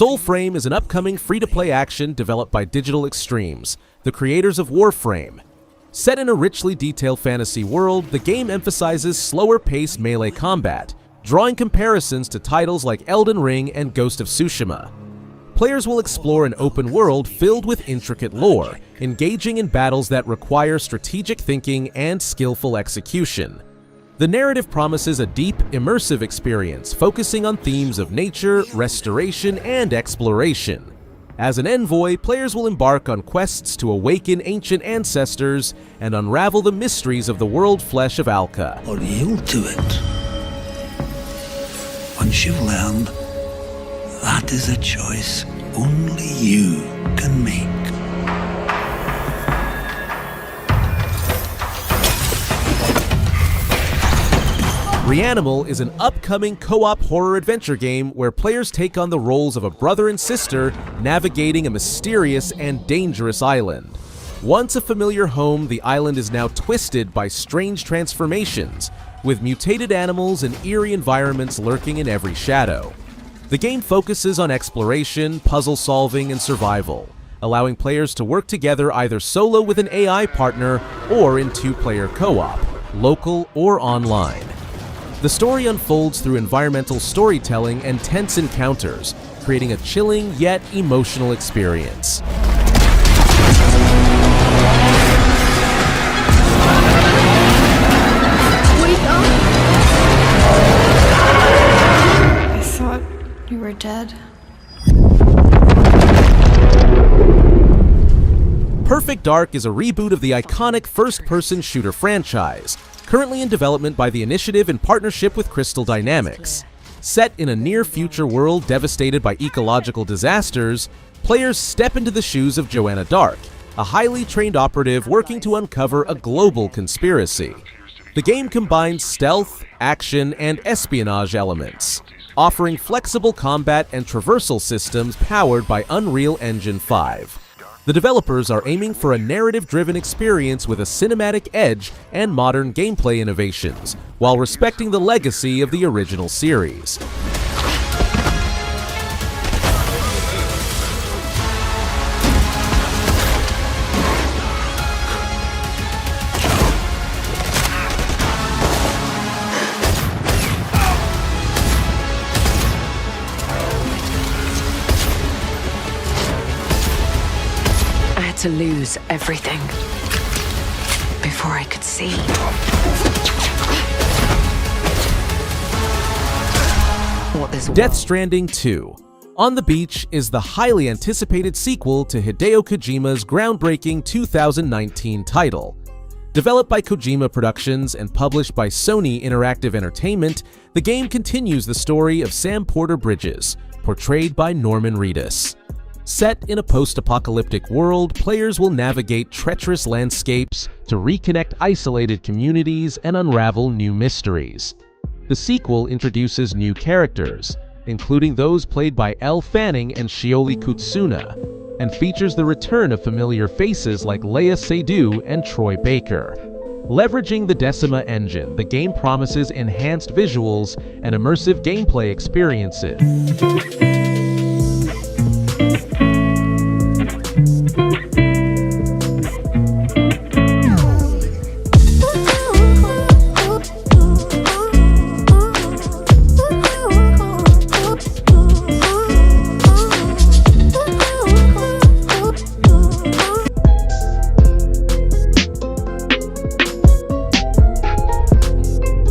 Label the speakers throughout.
Speaker 1: Soulframe is an upcoming free-to-play action developed by Digital Extremes, the creators of Warframe. Set in a richly detailed fantasy world, the game emphasizes slower-paced melee combat, drawing comparisons to titles like Elden Ring and Ghost of Tsushima. Players will explore an open world filled with intricate lore, engaging in battles that require strategic thinking and skillful execution. The narrative promises a deep, immersive experience focusing on themes of nature, restoration, and exploration. As an envoy, players will embark on quests to awaken ancient ancestors and unravel the mysteries of the world flesh of Alka.
Speaker 2: Or yield to it. Once you've learned, that is a choice only you can make.
Speaker 1: Reanimal is an upcoming co-op horror adventure game where players take on the roles of a brother and sister navigating a mysterious and dangerous island. Once a familiar home, the island is now twisted by strange transformations, with mutated animals and eerie environments lurking in every shadow. The game focuses on exploration, puzzle solving, and survival, allowing players to work together either solo with an AI partner or in two-player co-op, local or online. The story unfolds through environmental storytelling and tense encounters, creating a chilling yet emotional experience.
Speaker 3: I thought you were dead.
Speaker 1: Perfect Dark is a reboot of the iconic first-person shooter franchise, currently in development by the Initiative in partnership with Crystal Dynamics. Set in a near-future world devastated by ecological disasters, players step into the shoes of Joanna Dark, a highly trained operative working to uncover a global conspiracy. The game combines stealth, action, and espionage elements, offering flexible combat and traversal systems powered by Unreal Engine 5. The developers are aiming for a narrative-driven experience with a cinematic edge and modern gameplay innovations, while respecting the legacy of the original series.
Speaker 4: To lose everything before I could see.
Speaker 1: Death Stranding 2. On the Beach is the highly anticipated sequel to Hideo Kojima's groundbreaking 2019 title. Developed by Kojima Productions and published by Sony Interactive Entertainment, the game continues the story of Sam Porter Bridges, portrayed by Norman Reedus. Set in a post-apocalyptic world, players will navigate treacherous landscapes to reconnect isolated communities and unravel new mysteries. The sequel introduces new characters, including those played by Elle Fanning and Shioli Kutsuna, and features the return of familiar faces like Léa Seydoux and Troy Baker. Leveraging the Decima engine, the game promises enhanced visuals and immersive gameplay experiences.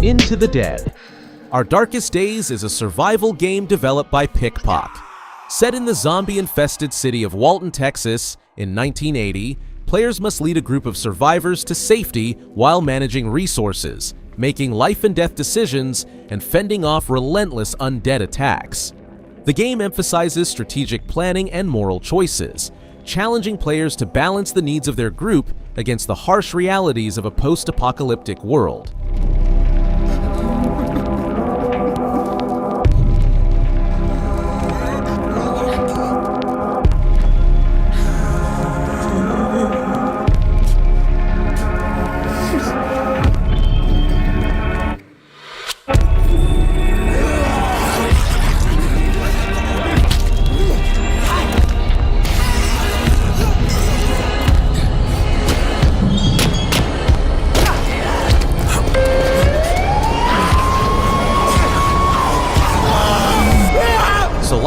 Speaker 1: Into the Dead. Our Darkest Days is a survival game developed by Pickpock. Set in the zombie-infested city of Walton, Texas, in 1980, players must lead a group of survivors to safety while managing resources, making life-and-death decisions, and fending off relentless undead attacks. The game emphasizes strategic planning and moral choices, challenging players to balance the needs of their group against the harsh realities of a post-apocalyptic world.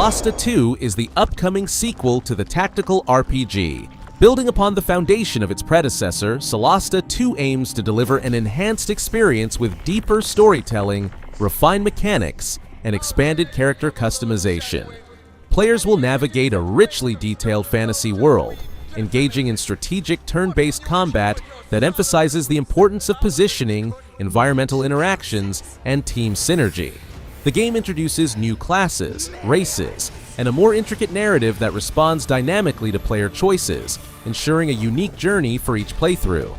Speaker 1: Solasta 2 is the upcoming sequel to the tactical RPG. Building upon the foundation of its predecessor, Solasta 2 aims to deliver an enhanced experience with deeper storytelling, refined mechanics, and expanded character customization. Players will navigate a richly detailed fantasy world, engaging in strategic turn-based combat that emphasizes the importance of positioning, environmental interactions, and team synergy. The game introduces new classes, races, and a more intricate narrative that responds dynamically to player choices, ensuring a unique journey for each playthrough.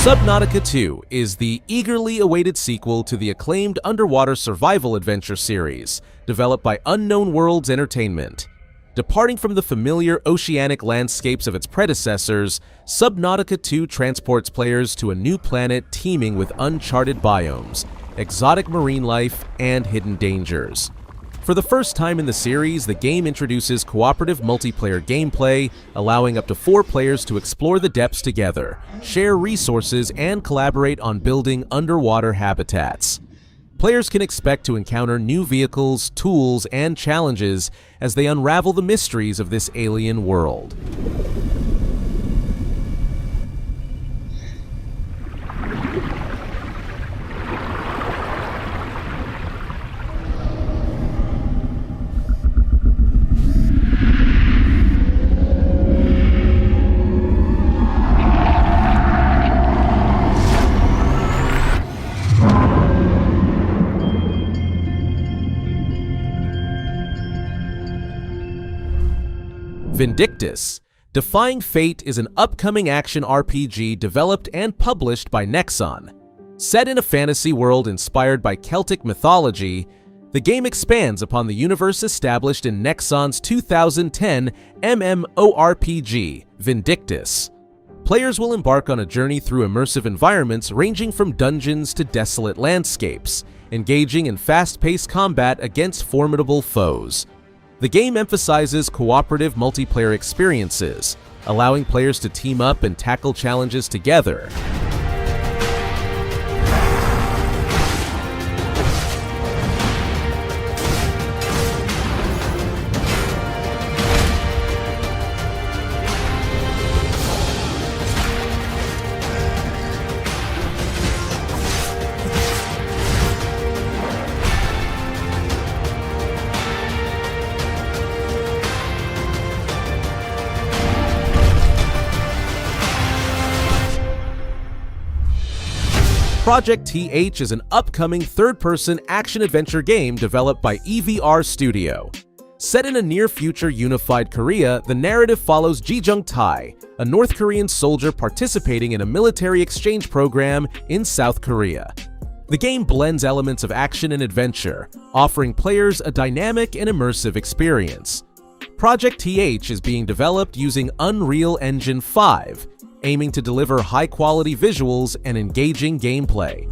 Speaker 1: Subnautica 2 is the eagerly awaited sequel to the acclaimed underwater survival adventure series, developed by Unknown Worlds Entertainment. Departing from the familiar oceanic landscapes of its predecessors, Subnautica 2 transports players to a new planet teeming with uncharted biomes, exotic marine life, and hidden dangers. For the first time in the series, the game introduces cooperative multiplayer gameplay, allowing up to 4 players to explore the depths together, share resources, and collaborate on building underwater habitats. Players can expect to encounter new vehicles, tools, and challenges as they unravel the mysteries of this alien world. Vindictus. Defying Fate is an upcoming action RPG developed and published by Nexon. Set in a fantasy world inspired by Celtic mythology, the game expands upon the universe established in Nexon's 2010 MMORPG, Vindictus. Players will embark on a journey through immersive environments ranging from dungeons to desolate landscapes, engaging in fast-paced combat against formidable foes. The game emphasizes cooperative multiplayer experiences, allowing players to team up and tackle challenges together. Project TH is an upcoming third-person action-adventure game developed by EVR Studio. Set in a near-future unified Korea, the narrative follows Ji-jung Tae, a North Korean soldier participating in a military exchange program in South Korea. The game blends elements of action and adventure, offering players a dynamic and immersive experience. Project TH is being developed using Unreal Engine 5, aiming to deliver high-quality visuals and engaging gameplay.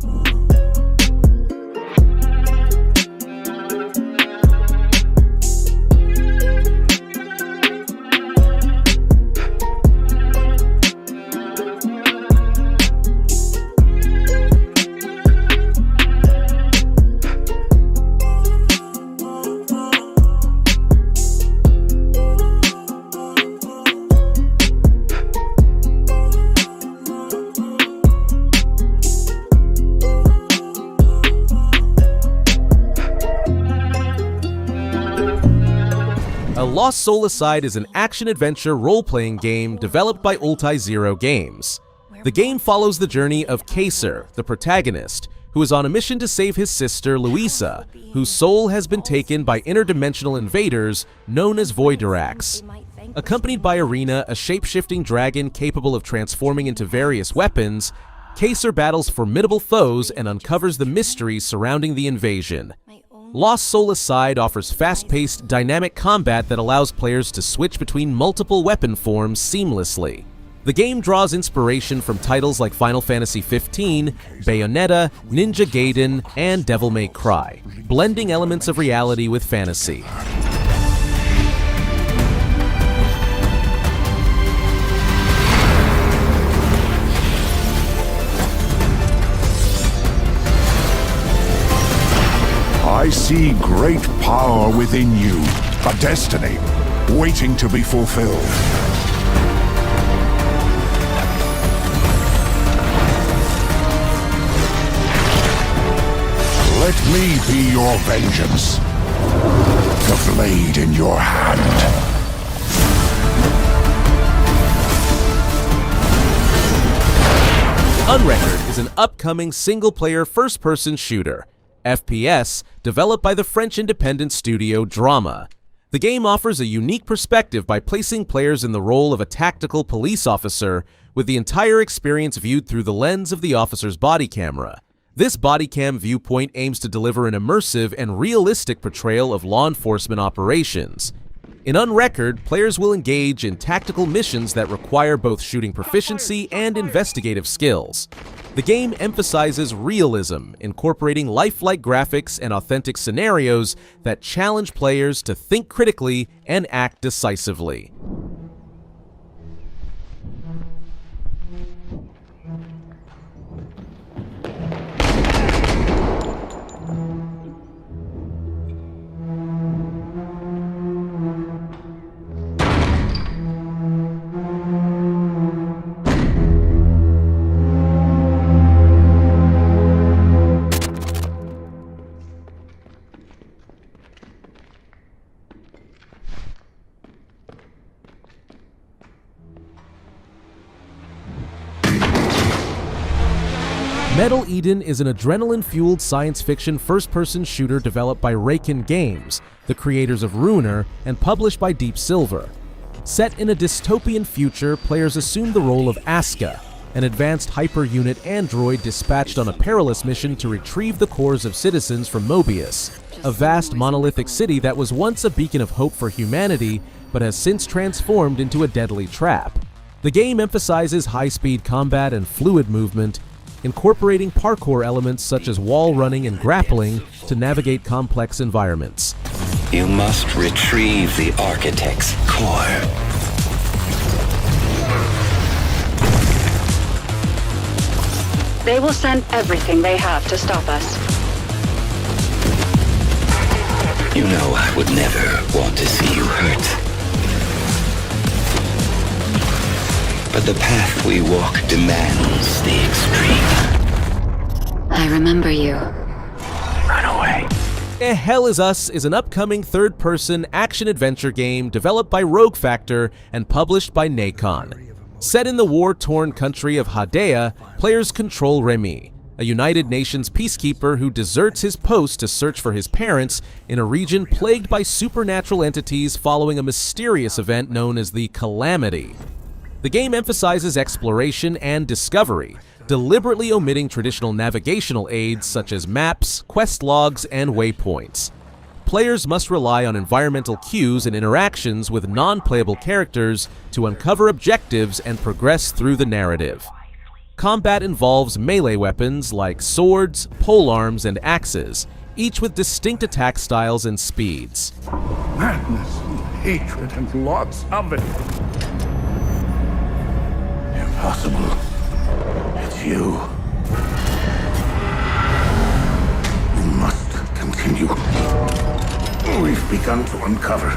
Speaker 1: Lost Soul Aside is an action-adventure role-playing game developed by Ultai Zero Games. The game follows the journey of Kaser, the protagonist, who is on a mission to save his sister Louisa, whose soul has been taken by interdimensional invaders known as Voidarax. Accompanied by Arena, a shape-shifting dragon capable of transforming into various weapons, Kaser battles formidable foes and uncovers the mysteries surrounding the invasion. Lost Soul Aside offers fast-paced, dynamic combat that allows players to switch between multiple weapon forms seamlessly. The game draws inspiration from titles like Final Fantasy XV, Bayonetta, Ninja Gaiden, and Devil May Cry, blending elements of reality with fantasy.
Speaker 5: I see great power within you, a destiny waiting to be fulfilled. Let me be your vengeance, the blade in your hand.
Speaker 1: Unrecord is an upcoming single-player first-person shooter, FPS, developed by the French independent studio Drama. The game offers a unique perspective by placing players in the role of a tactical police officer, with the entire experience viewed through the lens of the officer's body camera. This bodycam viewpoint aims to deliver an immersive and realistic portrayal of law enforcement operations. In Unrecord, players will engage in tactical missions that require both shooting proficiency and investigative skills. The game emphasizes realism, incorporating lifelike graphics and authentic scenarios that challenge players to think critically and act decisively. Metal Eden is an adrenaline-fueled science fiction first-person shooter developed by Raken Games, the creators of Ruiner, and published by Deep Silver. Set in a dystopian future, players assume the role of Asket, an advanced hyper-unit android dispatched on a perilous mission to retrieve the cores of citizens from Mobius, a vast monolithic city that was once a beacon of hope for humanity, but has since transformed into a deadly trap. The game emphasizes high-speed combat and fluid movement, incorporating parkour elements such as wall running and grappling to navigate complex environments.
Speaker 2: You must retrieve the Architect's core.
Speaker 6: They will send everything they have to stop us.
Speaker 2: You know I would never want to see you hurt. But the path we walk demands the extreme.
Speaker 6: I remember you.
Speaker 2: Run away.
Speaker 1: Hell Is Us is an upcoming third-person action-adventure game developed by Rogue Factor and published by Nacon. Set in the war-torn country of Hadea, players control Remy, a United Nations peacekeeper who deserts his post to search for his parents in a region plagued by supernatural entities following a mysterious event known as the Calamity. The game emphasizes exploration and discovery, deliberately omitting traditional navigational aids such as maps, quest logs, and waypoints. Players must rely on environmental cues and interactions with non-playable characters to uncover objectives and progress through the narrative. Combat involves melee weapons like swords, polearms, and axes, each with distinct attack styles and speeds.
Speaker 5: Madness and hatred and lots of it. Impossible. It's you. We must continue. We've begun to uncover.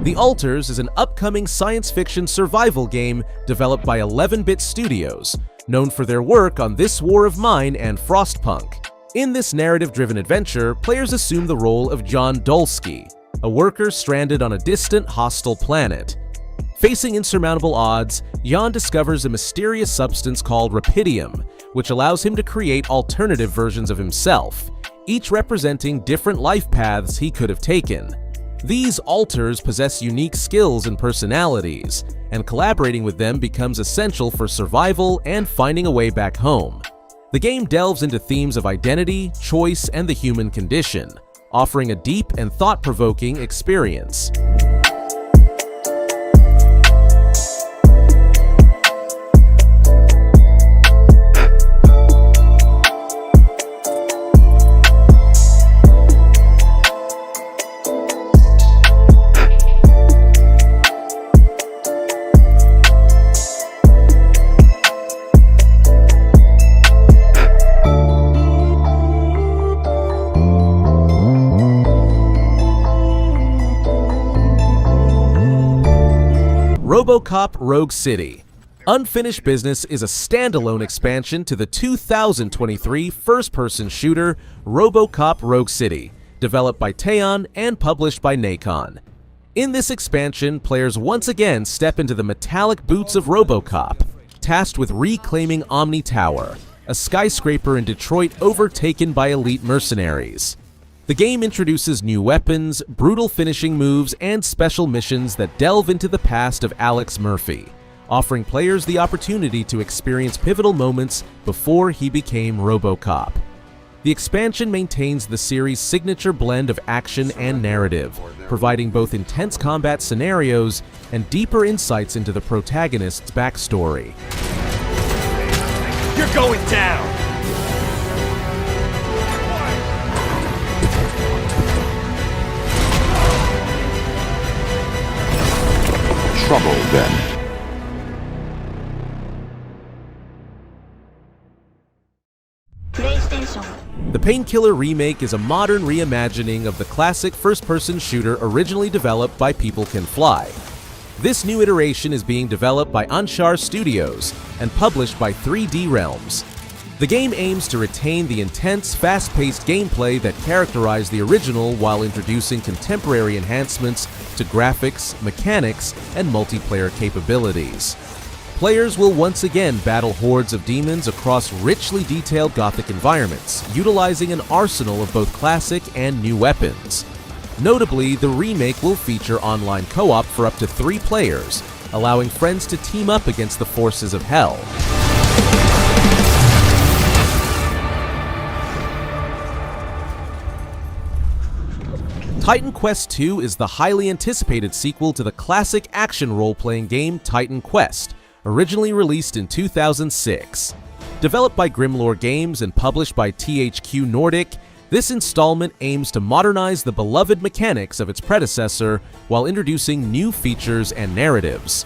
Speaker 1: The Alters is an upcoming science fiction survival game developed by 11-Bit Studios, known for their work on This War of Mine and Frostpunk. In this narrative-driven adventure, players assume the role of John Dolsky, a worker stranded on a distant, hostile planet. Facing insurmountable odds, Jan discovers a mysterious substance called Rapidium, which allows him to create alternative versions of himself, each representing different life paths he could have taken. These alters possess unique skills and personalities, and collaborating with them becomes essential for survival and finding a way back home. The game delves into themes of identity, choice, and the human condition, offering a deep and thought-provoking experience. RoboCop Rogue City. Unfinished Business is a standalone expansion to the 2023 first-person shooter RoboCop Rogue City, developed by Teon and published by Nacon. In this expansion, players once again step into the metallic boots of RoboCop, tasked with reclaiming Omni Tower, a skyscraper in Detroit overtaken by elite mercenaries. The game introduces new weapons, brutal finishing moves, and special missions that delve into the past of Alex Murphy, offering players the opportunity to experience pivotal moments before he became RoboCop. The expansion maintains the series' signature blend of action and narrative, providing both intense combat scenarios and deeper insights into the protagonist's backstory.
Speaker 7: You're going down!
Speaker 5: Trouble, then.
Speaker 3: PlayStation.
Speaker 1: The Painkiller Remake is a modern reimagining of the classic first-person shooter originally developed by People Can Fly. This new iteration is being developed by Anshar Studios and published by 3D Realms. The game aims to retain the intense, fast-paced gameplay that characterized the original while introducing contemporary enhancements to graphics, mechanics, and multiplayer capabilities. Players will once again battle hordes of demons across richly detailed Gothic environments, utilizing an arsenal of both classic and new weapons. Notably, the remake will feature online co-op for up to 3 players, allowing friends to team up against the forces of hell. Titan Quest II is the highly anticipated sequel to the classic action role-playing game Titan Quest, originally released in 2006. Developed by Grimlore Games and published by THQ Nordic, this installment aims to modernize the beloved mechanics of its predecessor while introducing new features and narratives.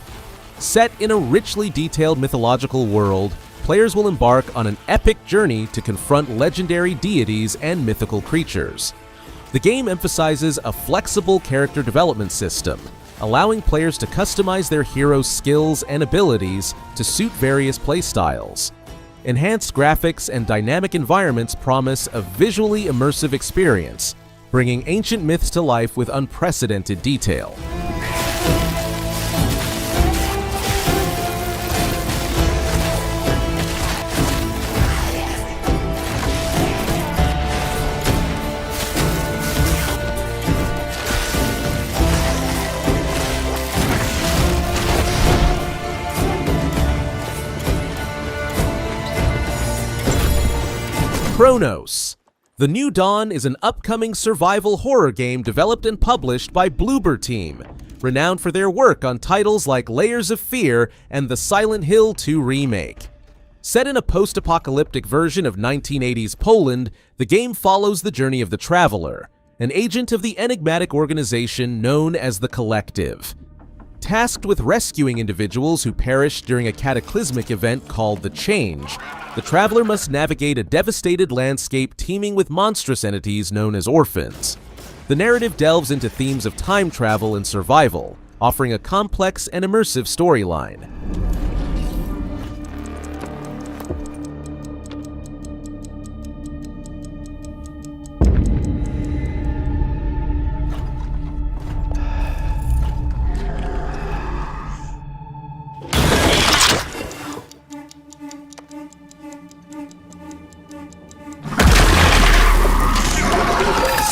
Speaker 1: Set in a richly detailed mythological world, players will embark on an epic journey to confront legendary deities and mythical creatures. The game emphasizes a flexible character development system, allowing players to customize their hero's skills and abilities to suit various playstyles. Enhanced graphics and dynamic environments promise a visually immersive experience, bringing ancient myths to life with unprecedented detail. Chronos. The New Dawn is an upcoming survival horror game developed and published by Bloober Team, renowned for their work on titles like Layers of Fear and the Silent Hill 2 remake. Set in a post-apocalyptic version of 1980s Poland, the game follows the journey of the Traveler, an agent of the enigmatic organization known as the Collective. Tasked with rescuing individuals who perished during a cataclysmic event called the Change, the Traveler must navigate a devastated landscape teeming with monstrous entities known as orphans. The narrative delves into themes of time travel and survival, offering a complex and immersive storyline.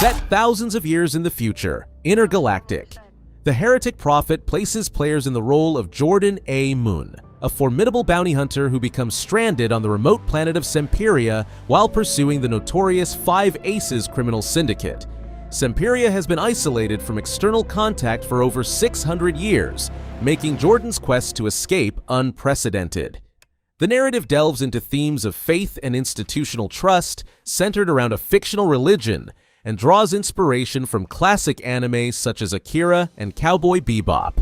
Speaker 1: Set thousands of years in the future, Intergalactic. The Heretic Prophet places players in the role of Jordan A. Moon, a formidable bounty hunter who becomes stranded on the remote planet of Semperia while pursuing the notorious Five Aces criminal syndicate. Semperia has been isolated from external contact for over 600 years, making Jordan's quest to escape unprecedented. The narrative delves into themes of faith and institutional trust centered around a fictional religion and draws inspiration from classic anime such as Akira and Cowboy Bebop.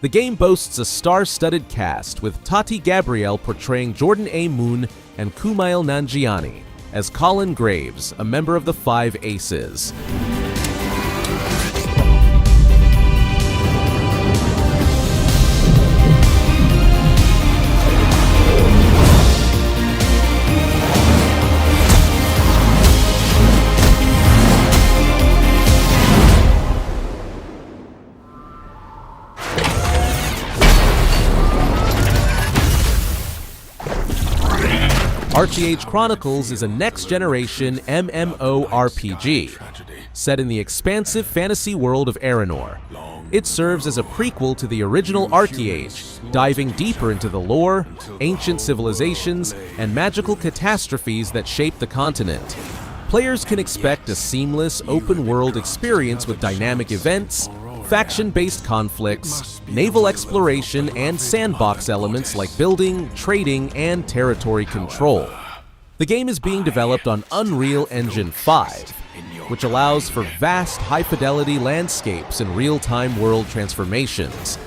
Speaker 1: The game boasts a star-studded cast, with Tati Gabrielle portraying Jordan A. Moon and Kumail Nanjiani as Colin Graves, a member of the Five Aces. ArcheAge Chronicles is a next-generation MMORPG set in the expansive fantasy world of Aranor. It serves as a prequel to the original ArcheAge, diving deeper into the lore, ancient civilizations, and magical catastrophes that shape the continent. Players can expect a seamless, open-world experience with dynamic events, faction-based conflicts, naval exploration, and sandbox elements like building, trading, and territory control. The game is being developed on Unreal Engine 5, which allows for vast, high-fidelity landscapes and real-time world transformations.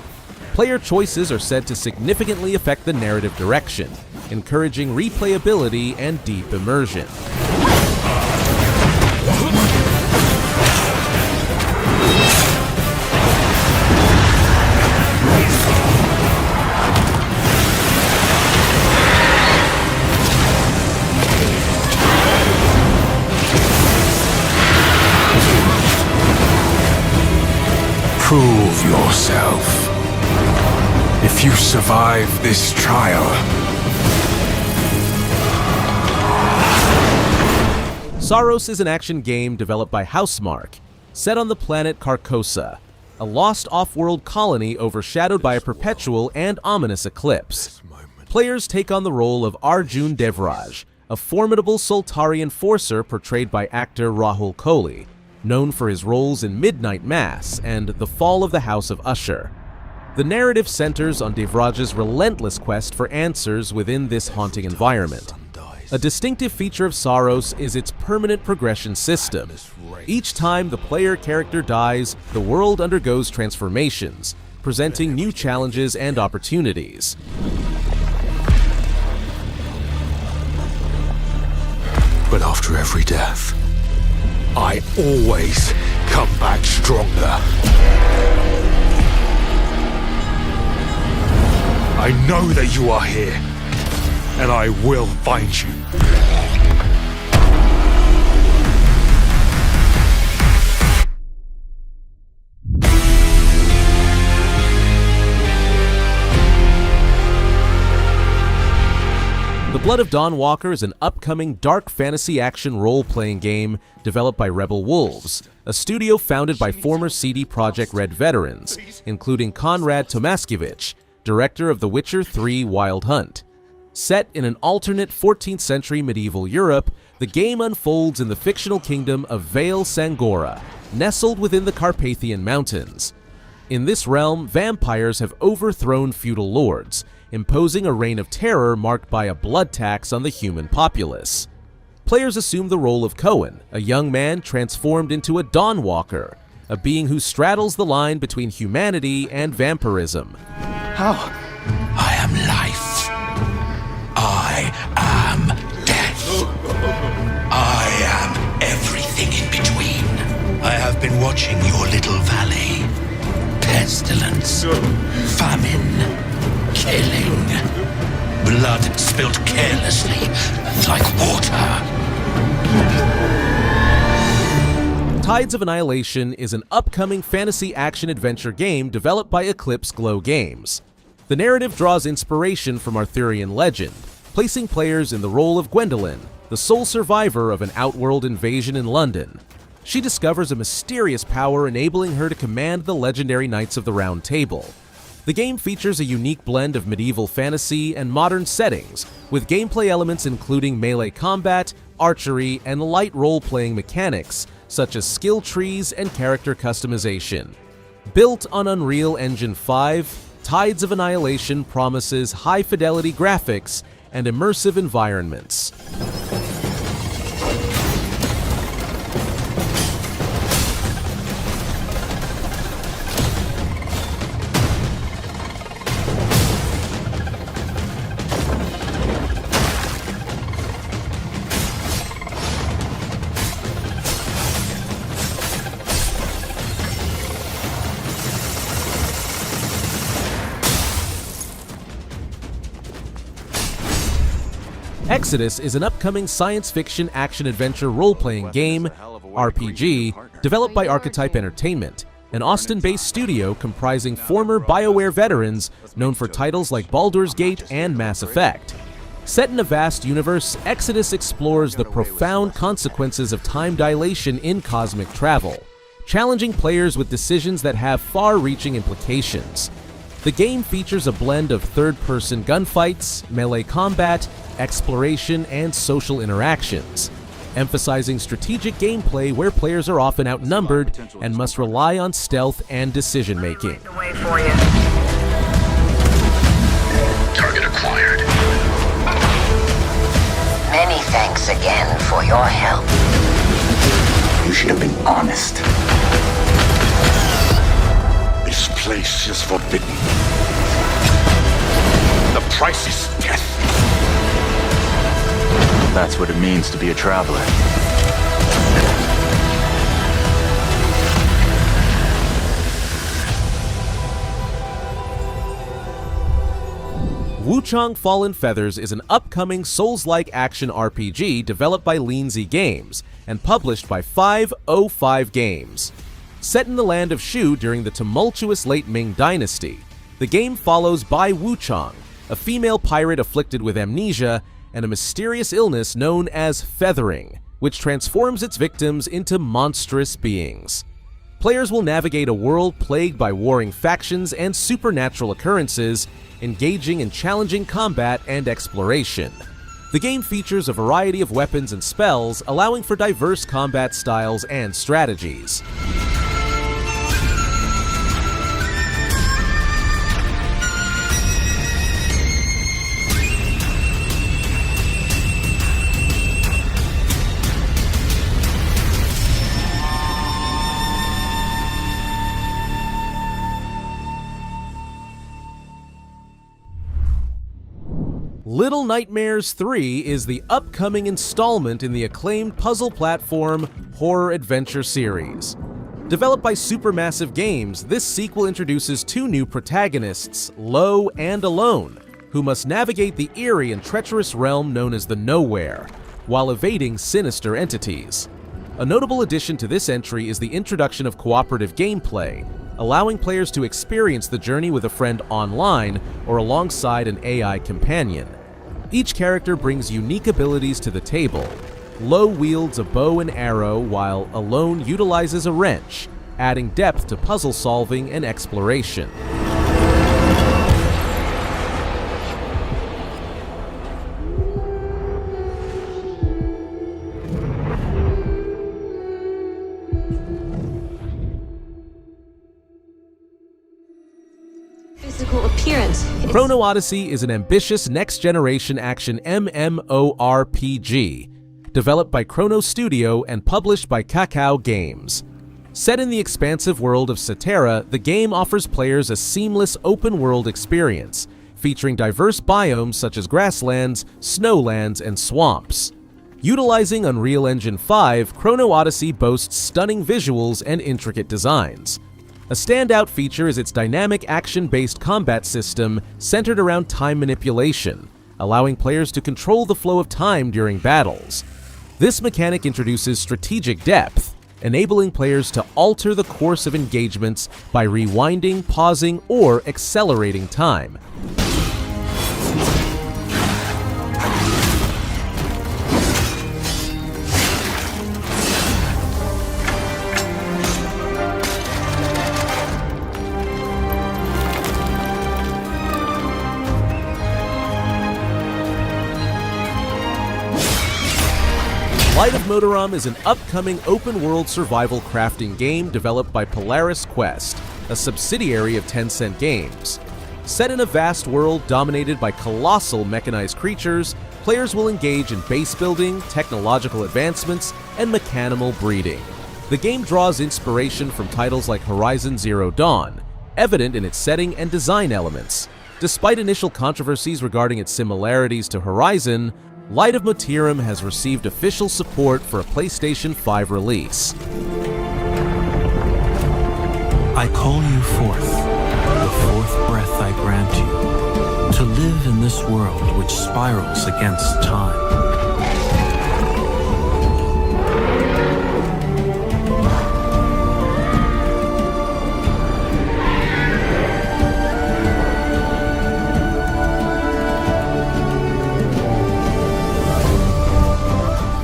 Speaker 1: Player choices are said to significantly affect the narrative direction, encouraging replayability and deep immersion.
Speaker 5: Prove yourself. If you survive this trial.
Speaker 1: Saros is an action game developed by Housemarque, set on the planet Carcosa, a lost off-world colony overshadowed by a perpetual and ominous eclipse. Players take on the role of Arjun Devraj, a formidable Soltari enforcer portrayed by actor Rahul Kohli, known for his roles in Midnight Mass and The Fall of the House of Usher. The narrative centers on Devraj's relentless quest for answers within this haunting environment. A distinctive feature of Saros is its permanent progression system. Each time the player character dies, the world undergoes transformations, presenting new challenges and opportunities.
Speaker 5: But after every death, I always come back stronger. I know that you are here, and I will find you.
Speaker 1: The Blood of Dawnwalker is an upcoming dark fantasy action role-playing game developed by Rebel Wolves, a studio founded by former CD Projekt Red veterans, including Konrad Tomaskiewicz, director of The Witcher 3 Wild Hunt. Set in an alternate 14th century medieval Europe, the game unfolds in the fictional kingdom of Vale Sangora, nestled within the Carpathian Mountains. In this realm, vampires have overthrown feudal lords, imposing a reign of terror marked by a blood tax on the human populace. Players assume the role of Cohen, a young man transformed into a Dawnwalker, a being who straddles the line between humanity and vampirism.
Speaker 2: How? I am life. I am death. I am everything in between. I have been watching your little valley. Pestilence, famine, killing, blood spilt carelessly like water.
Speaker 1: Tides of Annihilation is an upcoming fantasy action-adventure game developed by Eclipse Glow Games. The narrative draws inspiration from Arthurian legend, placing players in the role of Gwendolyn, the sole survivor of an outworld invasion in London. She discovers a mysterious power enabling her to command the legendary Knights of the Round Table. The game features a unique blend of medieval fantasy and modern settings, with gameplay elements including melee combat, archery, and light role-playing mechanics, such as skill trees and character customization. Built on Unreal Engine 5, Tides of Annihilation promises high-fidelity graphics and immersive environments. Exodus is an upcoming science fiction action-adventure role-playing game, RPG, developed by Archetype Entertainment, an Austin-based studio comprising former BioWare veterans known for titles like Baldur's Gate and Mass Effect. Set in a vast universe, Exodus explores the profound consequences of time dilation in cosmic travel, challenging players with decisions that have far-reaching implications. The game features a blend of third-person gunfights, melee combat, exploration, and social interactions, emphasizing strategic gameplay where players are often outnumbered and must rely on stealth and decision-making.
Speaker 2: Target acquired.
Speaker 7: Many thanks again for your help.
Speaker 2: You should have been honest.
Speaker 5: This place is forbidden. The price is death.
Speaker 8: That's what it means to be a traveler.
Speaker 1: Wuchang Fallen Feathers is an upcoming Souls-like action RPG developed by MindsEye Games and published by 505 Games. Set in the land of Shu during the tumultuous late Ming Dynasty, the game follows Bai Wuchang, a female pirate afflicted with amnesia and a mysterious illness known as feathering, which transforms its victims into monstrous beings. Players will navigate a world plagued by warring factions and supernatural occurrences, engaging in challenging combat and exploration. The game features a variety of weapons and spells, allowing for diverse combat styles and strategies. Little Nightmares 3 is the upcoming installment in the acclaimed puzzle platform horror adventure series. Developed by Supermassive Games, this sequel introduces two new protagonists, Lo and Alone, who must navigate the eerie and treacherous realm known as the Nowhere, while evading sinister entities. A notable addition to this entry is the introduction of cooperative gameplay, allowing players to experience the journey with a friend online or alongside an AI companion. Each character brings unique abilities to the table. Lo wields a bow and arrow, while Alone utilizes a wrench, adding depth to puzzle solving and exploration.
Speaker 9: Physical appearance.
Speaker 1: Chrono Odyssey is an ambitious next-generation action MMORPG, developed by Chrono Studio and published by Kakao Games. Set in the expansive world of Satera, the game offers players a seamless open-world experience, featuring diverse biomes such as grasslands, snowlands, and swamps. Utilizing Unreal Engine 5, Chrono Odyssey boasts stunning visuals and intricate designs. A standout feature is its dynamic action-based combat system centered around time manipulation, allowing players to control the flow of time during battles. This mechanic introduces strategic depth, enabling players to alter the course of engagements by rewinding, pausing, or accelerating time. Light of Motiram is an upcoming open-world survival crafting game developed by Polaris Quest, a subsidiary of Tencent Games. Set in a vast world dominated by colossal mechanized creatures, players will engage in base building, technological advancements, and mechanimal breeding. The game draws inspiration from titles like Horizon Zero Dawn, evident in its setting and design elements. Despite initial controversies regarding its similarities to Horizon, Light of Motiram has received official support for a PlayStation 5 release.
Speaker 2: I call you forth, the fourth breath I grant you, to live in this world which spirals against time.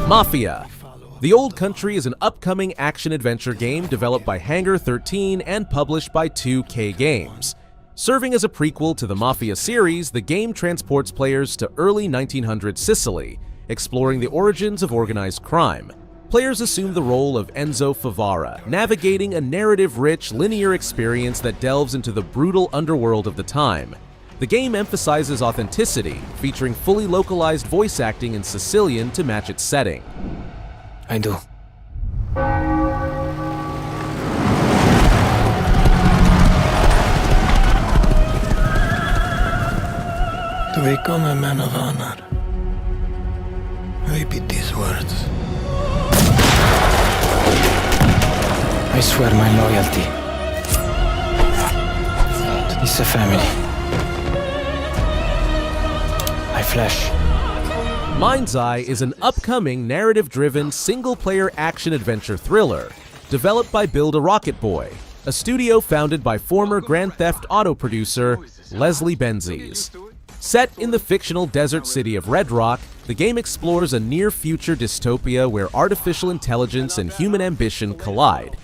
Speaker 1: Mafia. The Old Country is an upcoming action-adventure game developed by Hangar 13 and published by 2K Games. Serving as a prequel to the Mafia series, the game transports players to early 1900s Sicily, exploring the origins of organized crime. Players assume the role of Enzo Favara, navigating a narrative-rich, linear experience that delves into the brutal underworld of the time. The game emphasizes authenticity, featuring fully localized voice acting in Sicilian to match its setting.
Speaker 9: I do. To become a man of honor, repeat these words. I swear my loyalty to this family. My flesh.
Speaker 1: MindsEye is an upcoming narrative-driven single-player action-adventure thriller developed by Build a Rocket Boy, a studio founded by former Grand Theft Auto producer Leslie Benzies. Set in the fictional desert city of Red Rock, the game explores a near-future dystopia where artificial intelligence and human ambition collide,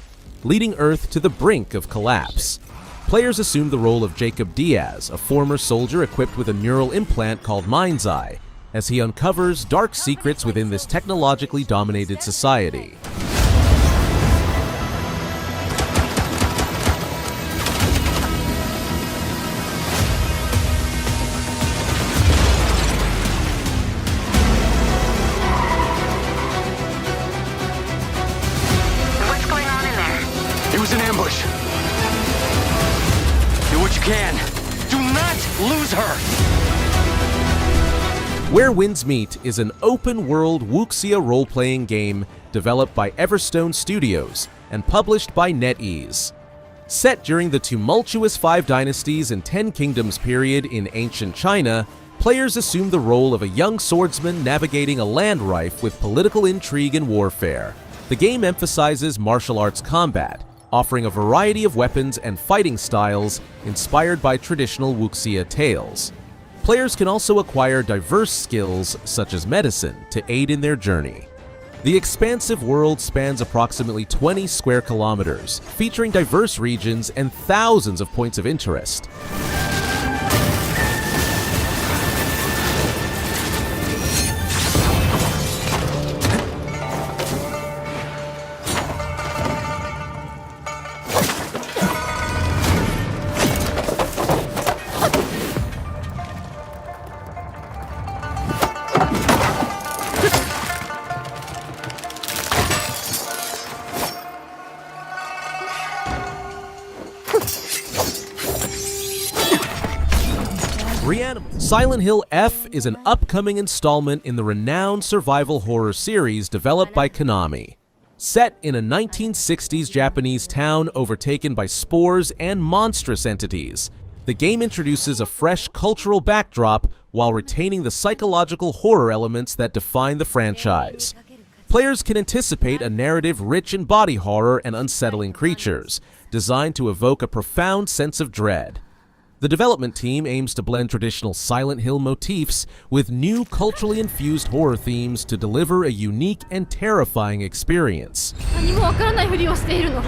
Speaker 1: leading Earth to the brink of collapse. Players assume the role of Jacob Diaz, a former soldier equipped with a neural implant called MindsEye, as he uncovers dark secrets within this technologically dominated society.
Speaker 6: What's going on in there?
Speaker 8: It was an ambush. Do what you can. Do not lose her!
Speaker 1: Where Winds Meet is an open-world wuxia role-playing game developed by Everstone Studios and published by NetEase. Set during the tumultuous 5 Dynasties and 10 Kingdoms period in ancient China, players assume the role of a young swordsman navigating a land rife with political intrigue and warfare. The game emphasizes martial arts combat, offering a variety of weapons and fighting styles inspired by traditional wuxia tales. Players can also acquire diverse skills, such as medicine, to aid in their journey. The expansive world spans approximately 20 square kilometers, featuring diverse regions and thousands of points of interest. Reanimal. Silent Hill F is an upcoming installment in the renowned survival horror series developed by Konami. Set in a 1960s Japanese town overtaken by spores and monstrous entities, the game introduces a fresh cultural backdrop while retaining the psychological horror elements that define the franchise. Players can anticipate a narrative rich in body horror and unsettling creatures, designed to evoke a profound sense of dread. The development team aims to blend traditional Silent Hill motifs with new culturally infused horror themes to deliver a unique and terrifying experience.
Speaker 10: 何もわからないふりをしているの。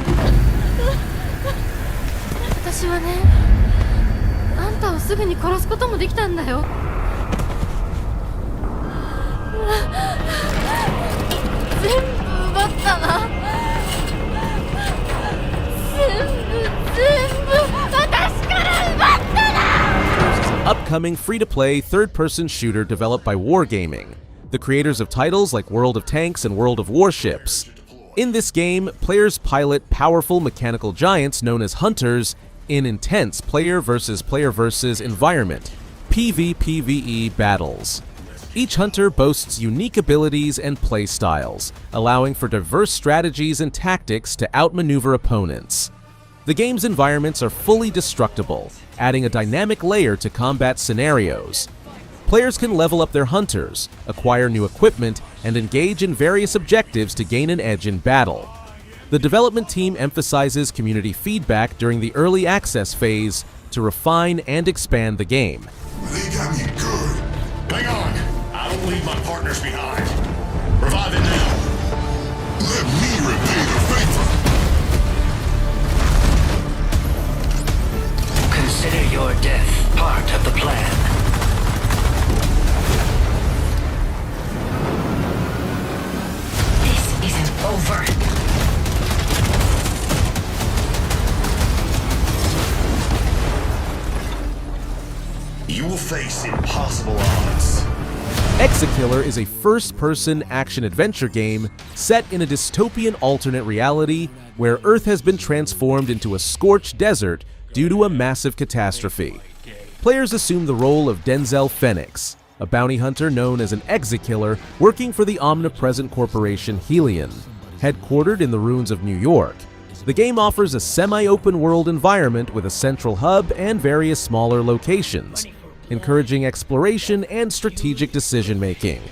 Speaker 10: 私はね、あんたをすぐに殺すこともできたんだよ。全部奪ったな全部私から奪ったな
Speaker 1: Upcoming free-to-play third-person shooter developed by Wargaming, the creators of titles like World of Tanks and World of Warships. In this game, players pilot powerful mechanical giants known as hunters in intense player versus environment, PvPvE battles. Each hunter boasts unique abilities and play styles, allowing for diverse strategies and tactics to outmaneuver opponents. The game's environments are fully destructible, adding a dynamic layer to combat scenarios. Players can level up their hunters, acquire new equipment, and engage in various objectives to gain an edge in battle. The development team emphasizes community feedback during the early access phase to refine and expand the game.
Speaker 5: They got me good.
Speaker 8: Hang on! I don't leave my partners behind. Revive it now!
Speaker 5: Let me repay the favor.
Speaker 7: Consider your death part of the plan. This isn't over.
Speaker 8: You will face impossible odds.
Speaker 1: Exekiller is a first-person action-adventure game set in a dystopian alternate reality where Earth has been transformed into a scorched desert due to a massive catastrophe. Players assume the role of Denzel Phoenix, a bounty hunter known as an Exekiller working for the omnipresent corporation Helion, headquartered in the ruins of New York. The game offers a semi-open world environment with a central hub and various smaller locations, encouraging exploration and strategic decision-making.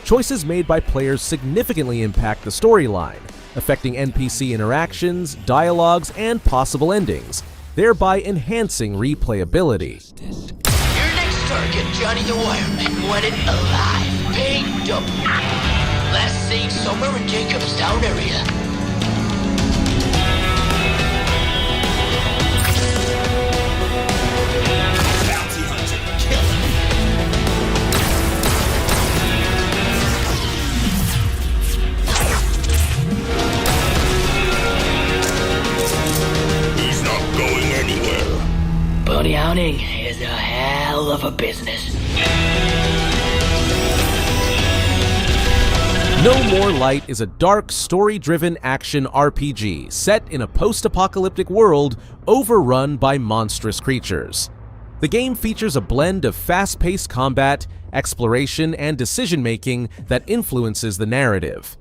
Speaker 1: Choices made by players significantly impact the storyline, affecting NPC interactions, dialogues, and possible endings, thereby enhancing replayability.
Speaker 7: Your next target, Johnny the Wireman, wanted alive, paid double. Last seen somewhere in Jacobstown area. Bounty hunting is a hell of a business.
Speaker 1: No More Light is a dark, story-driven action RPG set in a post-apocalyptic world overrun by monstrous creatures. The game features a blend of fast-paced combat, exploration, and decision-making that influences the narrative.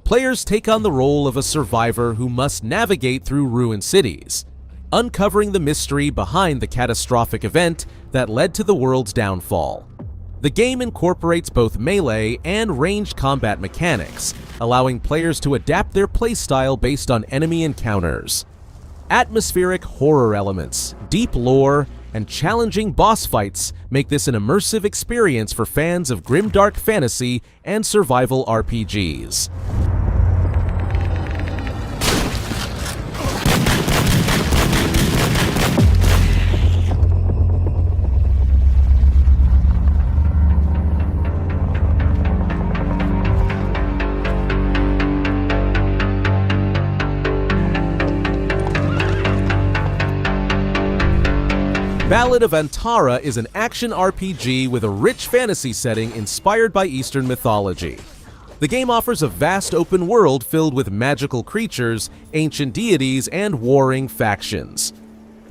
Speaker 1: Players take on the role of a survivor who must navigate through ruined cities, uncovering the mystery behind the catastrophic event that led to the world's downfall. The game incorporates both melee and ranged combat mechanics, allowing players to adapt their playstyle based on enemy encounters. Atmospheric horror elements, deep lore, and challenging boss fights make this an immersive experience for fans of grimdark fantasy and survival RPGs. Ballad of Antara is an action RPG with a rich fantasy setting inspired by Eastern mythology. The game offers a vast open world filled with magical creatures, ancient deities, and warring factions.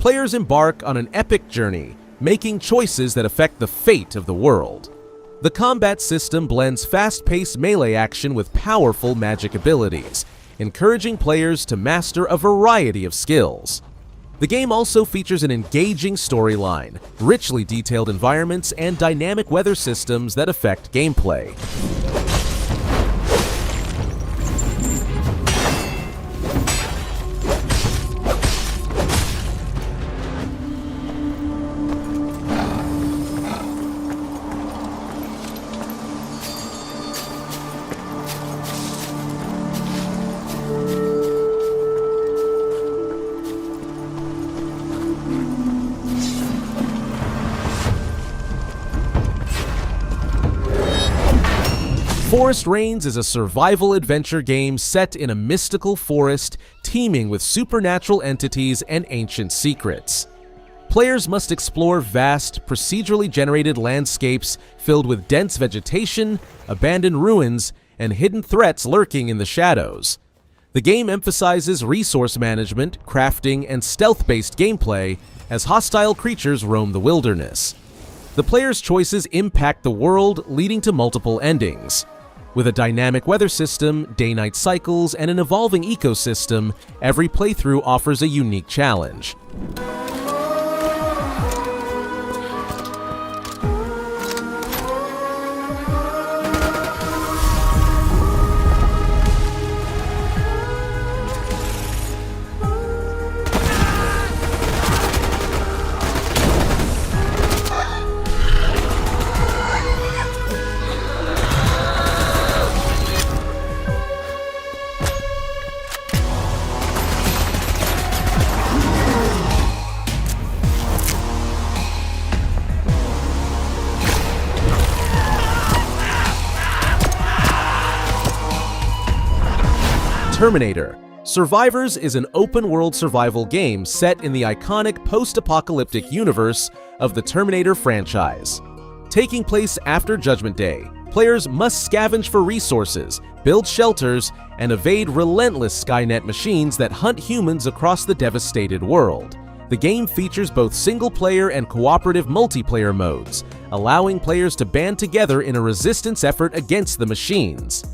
Speaker 1: Players embark on an epic journey, making choices that affect the fate of the world. The combat system blends fast-paced melee action with powerful magic abilities, encouraging players to master a variety of skills. The game also features an engaging storyline, richly detailed environments, and dynamic weather systems that affect gameplay. Forest Rains is a survival adventure game set in a mystical forest teeming with supernatural entities and ancient secrets. Players must explore vast, procedurally generated landscapes filled with dense vegetation, abandoned ruins, and hidden threats lurking in the shadows. The game emphasizes resource management, crafting, and stealth-based gameplay as hostile creatures roam the wilderness. The player's choices impact the world, leading to multiple endings. With a dynamic weather system, day-night cycles, and an evolving ecosystem, every playthrough offers a unique challenge. Terminator. Survivors is an open-world survival game set in the iconic post-apocalyptic universe of the Terminator franchise. Taking place after Judgment Day, players must scavenge for resources, build shelters, and evade relentless Skynet machines that hunt humans across the devastated world. The game features both single-player and cooperative multiplayer modes, allowing players to band together in a resistance effort against the machines.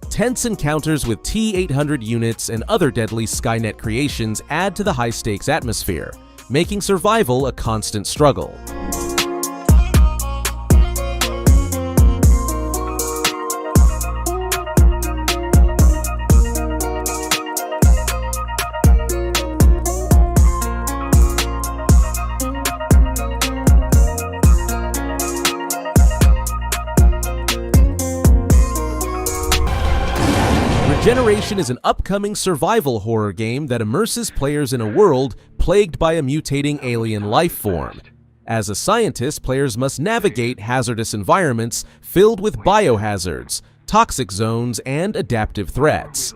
Speaker 1: Tense encounters with T-800 units and other deadly Skynet creations add to the high-stakes atmosphere, making survival a constant struggle. Regeneration is an upcoming survival horror game that immerses players in a world plagued by a mutating alien life form. As a scientist, players must navigate hazardous environments filled with biohazards, toxic zones, and adaptive threats.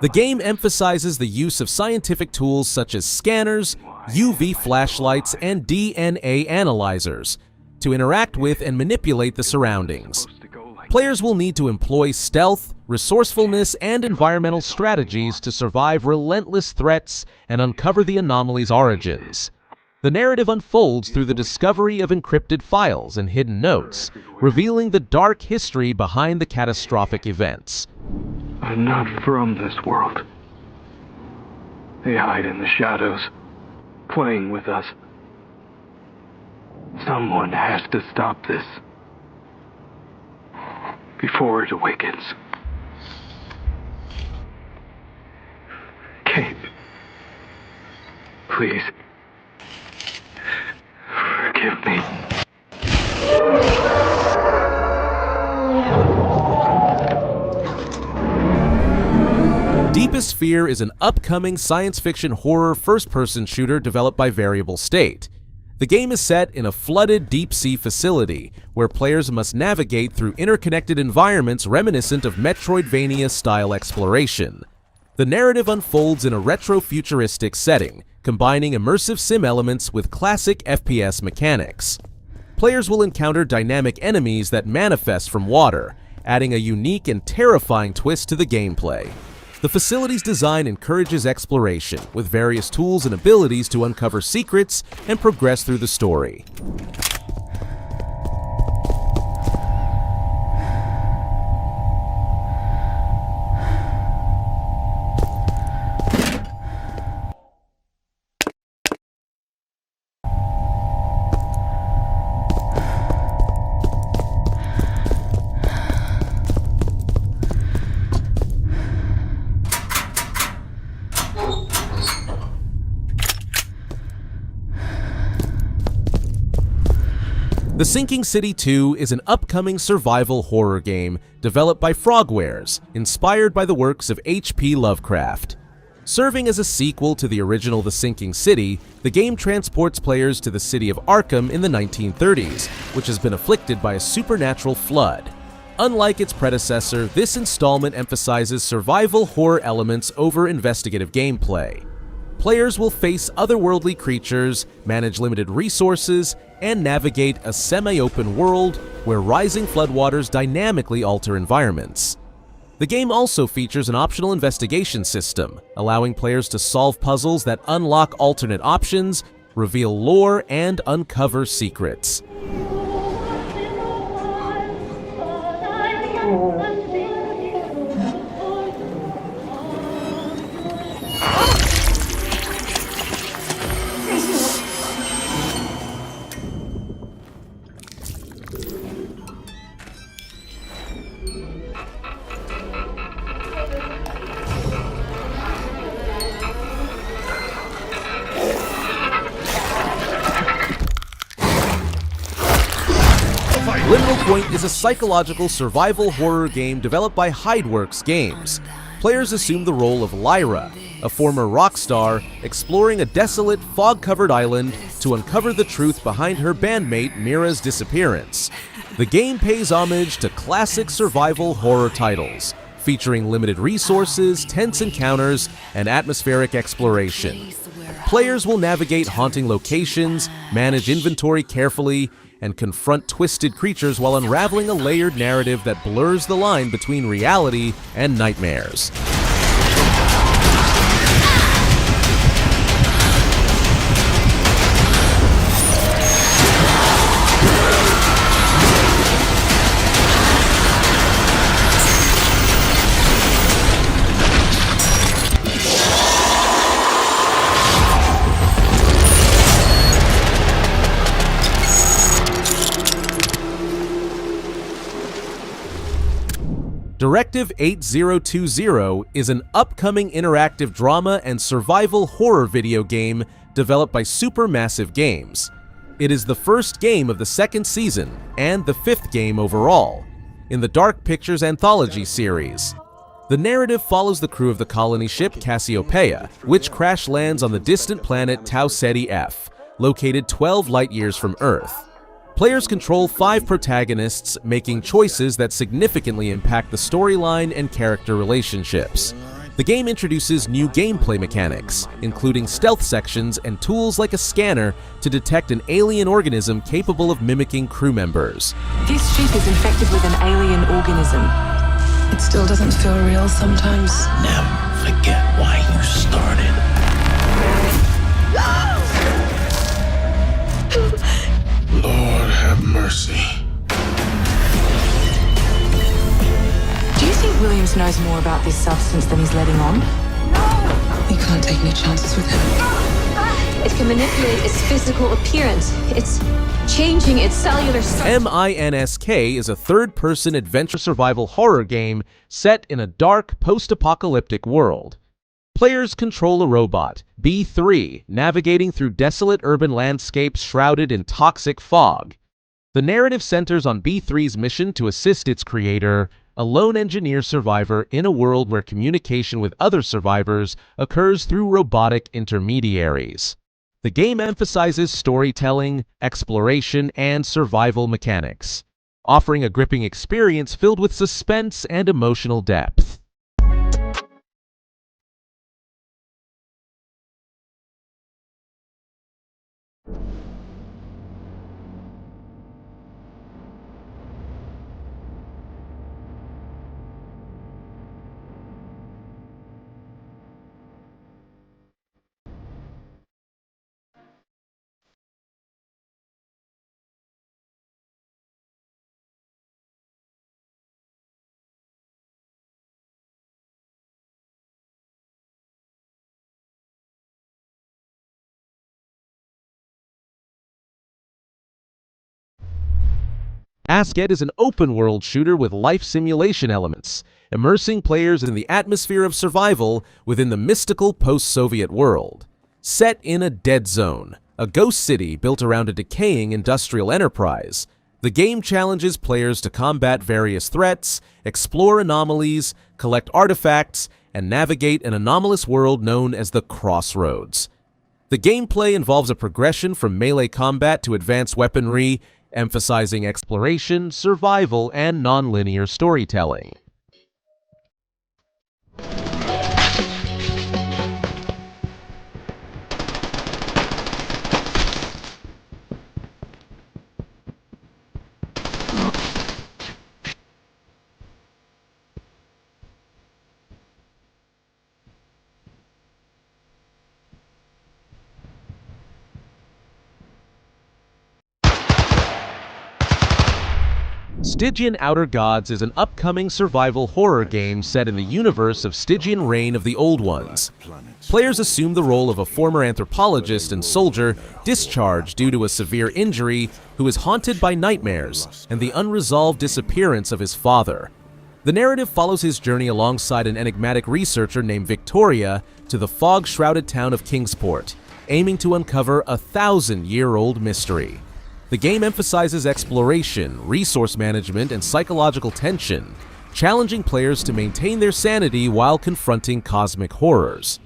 Speaker 1: The game emphasizes the use of scientific tools such as scanners, UV flashlights, and DNA analyzers to interact with and manipulate the surroundings. Players will need to employ stealth, resourcefulness, and environmental strategies to survive relentless threats and uncover the anomaly's origins. The narrative unfolds through the discovery of encrypted files and hidden notes, revealing the dark history behind the catastrophic events.
Speaker 9: I'm not from this world. They hide in the shadows, playing with us. Someone has to stop this before it awakens. Kate, please, forgive me.
Speaker 1: Deepest Fear is an upcoming science fiction horror first-person shooter developed by Variable State. The game is set in a flooded deep-sea facility, where players must navigate through interconnected environments reminiscent of Metroidvania-style exploration. The narrative unfolds in a retro-futuristic setting, combining immersive sim elements with classic FPS mechanics. Players will encounter dynamic enemies that manifest from water, adding a unique and terrifying twist to the gameplay. The facility's design encourages exploration, with various tools and abilities to uncover secrets and progress through the story. The Sinking City 2 is an upcoming survival horror game developed by Frogwares, inspired by the works of H.P. Lovecraft. Serving as a sequel to the original The Sinking City, the game transports players to the city of Arkham in the 1930s, which has been afflicted by a supernatural flood. Unlike its predecessor, this installment emphasizes survival horror elements over investigative gameplay. Players will face otherworldly creatures, manage limited resources, and navigate a semi-open world where rising floodwaters dynamically alter environments. The game also features an optional investigation system, allowing players to solve puzzles that unlock alternate options, reveal lore, and uncover secrets. Liminal Point is a psychological survival horror game developed by Hideworks Games. Players assume the role of Lyra, a former rock star, exploring a desolate, fog-covered island to uncover the truth behind her bandmate Mira's disappearance. The game pays homage to classic survival horror titles, featuring limited resources, tense encounters, and atmospheric exploration. Players will navigate haunting locations, manage inventory carefully, and confront twisted creatures while unraveling a layered narrative that blurs the line between reality and nightmares. Directive 8020 is an upcoming interactive drama and survival horror video game developed by Supermassive Games. It is the first game of the second season and the fifth game overall in the Dark Pictures anthology series. The narrative follows the crew of the colony ship Cassiopeia, which crash lands on the distant planet Tau Ceti F, located 12 light-years from Earth. Players control 5 protagonists, making choices that significantly impact the storyline and character relationships. The game introduces new gameplay mechanics, including stealth sections and tools like a scanner to detect an alien organism capable of mimicking crew members.
Speaker 4: This ship is infected with an alien organism.
Speaker 3: It still doesn't feel real sometimes.
Speaker 7: Never forget why you started.
Speaker 8: Lord have mercy.
Speaker 4: Do you think Williams knows more about this substance than he's letting on?
Speaker 3: You can't take any chances with him.
Speaker 10: It can manipulate its physical appearance. It's changing its cellular structure.
Speaker 1: M.I.N.S.K is a third-person adventure survival horror game set in a dark, post-apocalyptic world. Players control a robot, B3, navigating through desolate urban landscapes shrouded in toxic fog. The narrative centers on B3's mission to assist its creator, a lone engineer survivor in a world where communication with other survivors occurs through robotic intermediaries. The game emphasizes storytelling, exploration, and survival mechanics, offering a gripping experience filled with suspense and emotional depth. Asket is an open-world shooter with life simulation elements, immersing players in the atmosphere of survival within the mystical post-Soviet world. Set in a dead zone, a ghost city built around a decaying industrial enterprise, the game challenges players to combat various threats, explore anomalies, collect artifacts, and navigate an anomalous world known as the Crossroads. The gameplay involves a progression from melee combat to advanced weaponry, emphasizing exploration, survival, and non-linear storytelling. Stygian Outer Gods is an upcoming survival horror game set in the universe of Stygian Reign of the Old Ones. Players assume the role of a former anthropologist and soldier discharged due to a severe injury who is haunted by nightmares and the unresolved disappearance of his father. The narrative follows his journey alongside an enigmatic researcher named Victoria to the fog-shrouded town of Kingsport, aiming to uncover a 1,000-year-old mystery. The game emphasizes exploration, resource management, and psychological tension, challenging players to maintain their sanity while confronting cosmic horrors.